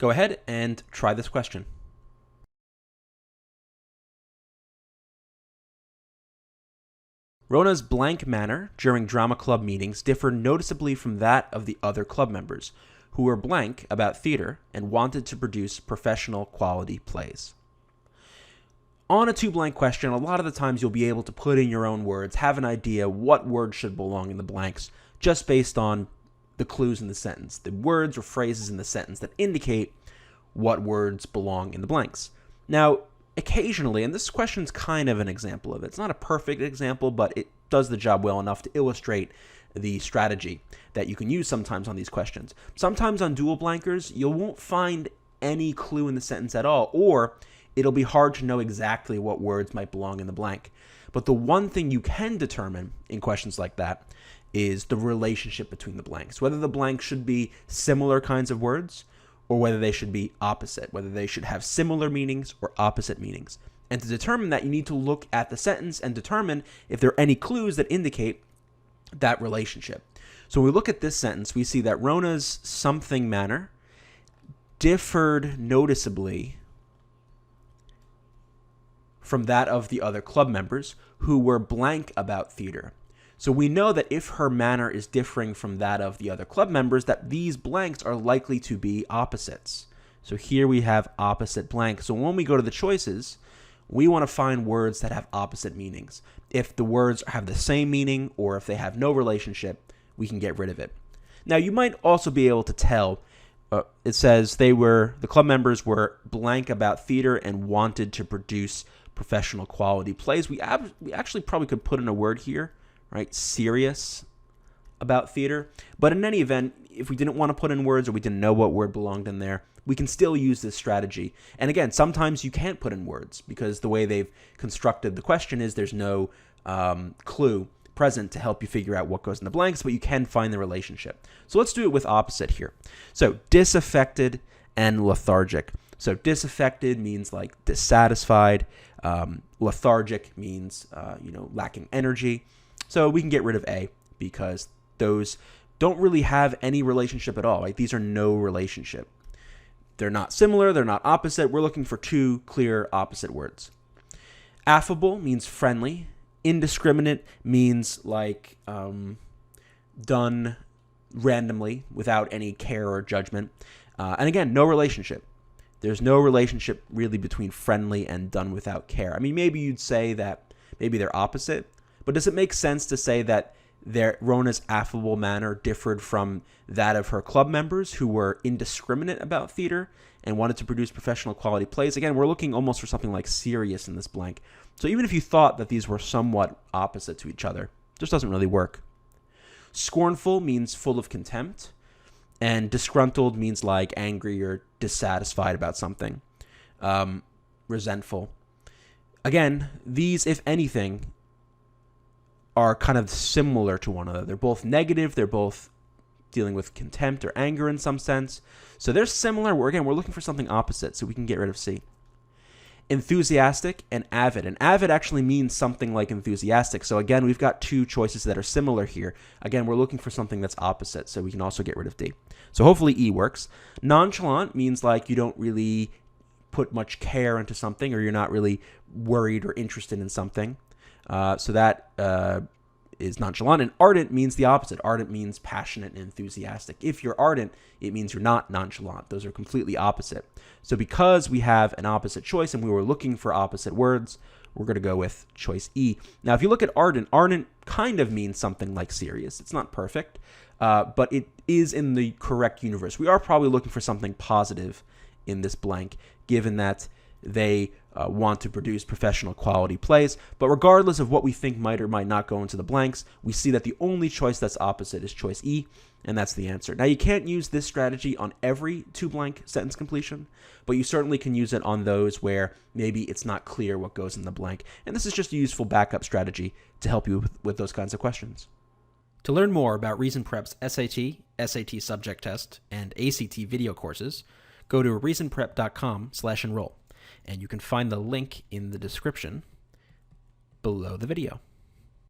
Go ahead and try this question. Rona's blank manner during drama club meetings differed noticeably from that of the other club members, who were blank about theater and wanted to produce professional quality plays. On a 2-blank question, a lot of the times you'll be able to put in your own words, have an idea what words should belong in the blanks, just based on the clues in the sentence, the words or phrases in the sentence that indicate what words belong in the blanks. Now, occasionally, and this question's kind of an example of it. It's not a perfect example, but it does the job well enough to illustrate the strategy that you can use sometimes on these questions. Sometimes on dual blankers, you won't find any clue in the sentence at all, or it'll be hard to know exactly what words might belong in the blank. But the one thing you can determine in questions like that is the relationship between the blanks, whether the blanks should be similar kinds of words or whether they should be opposite, whether they should have similar meanings or opposite meanings. And to determine that, you need to look at the sentence and determine if there are any clues that indicate that relationship. So when we look at this sentence, we see that Rona's something manner differed noticeably from that of the other club members who were blank about theater. So we know that if her manner is differing from that of the other club members, that these blanks are likely to be opposites. So here we have opposite blank. So when we go to the choices, we want to find words that have opposite meanings. If the words have the same meaning or if they have no relationship, we can get rid of it. Now, you might also be able to tell, it says the club members were blank about theater and wanted to produce professional quality plays. We actually probably could put in a word here, right? Serious about theater. But in any event, if we didn't want to put in words or we didn't know what word belonged in there, we can still use this strategy. And again, sometimes you can't put in words because the way they've constructed the question is there's no clue present to help you figure out what goes in the blanks, but you can find the relationship. So let's do it with opposite here. So disaffected and lethargic. So disaffected means like dissatisfied. Lethargic means lacking energy. So we can get rid of A because those don't really have any relationship at all. Right? These are no relationship. They're not similar. They're not opposite. We're looking for two clear opposite words. Affable means friendly. Indiscriminate means like done randomly without any care or judgment. And again, no relationship. There's no relationship really between friendly and done without care. I mean, maybe you'd say that maybe they're opposite, but does it make sense to say that Rona's affable manner differed from that of her club members who were indiscriminate about theater and wanted to produce professional quality plays? Again, we're looking almost for something like serious in this blank. So even if you thought that these were somewhat opposite to each other, it just doesn't really work. Scornful means full of contempt, and disgruntled means like angry or dissatisfied about something. Resentful. Again, these, if anything, are kind of similar to one another. They're both negative. They're both dealing with contempt or anger in some sense. So they're similar. We're looking for something opposite, so we can get rid of C. Enthusiastic and avid. And avid actually means something like enthusiastic. So again, we've got two choices that are similar here. Again, we're looking for something that's opposite, so we can also get rid of D. So hopefully E works. Nonchalant means like you don't really put much care into something or you're not really worried or interested in something. So that is nonchalant. And ardent means the opposite. Ardent means passionate and enthusiastic. If you're ardent, it means you're not nonchalant. Those are completely opposite. So because we have an opposite choice and we were looking for opposite words, we're going to go with choice E. Now, if you look at ardent kind of means something like serious. It's not perfect, but it is in the correct universe. We are probably looking for something positive in this blank, given that they want to produce professional quality plays. But regardless of what we think might or might not go into the blanks, we see that the only choice that's opposite is choice E, and that's the answer. Now, you can't use this strategy on every 2-blank sentence completion, but you certainly can use it on those where maybe it's not clear what goes in the blank. And this is just a useful backup strategy to help you with those kinds of questions. To learn more about Reason Prep's SAT, SAT subject test, and ACT video courses, go to reasonprep.com/enroll. And you can find the link in the description below the video.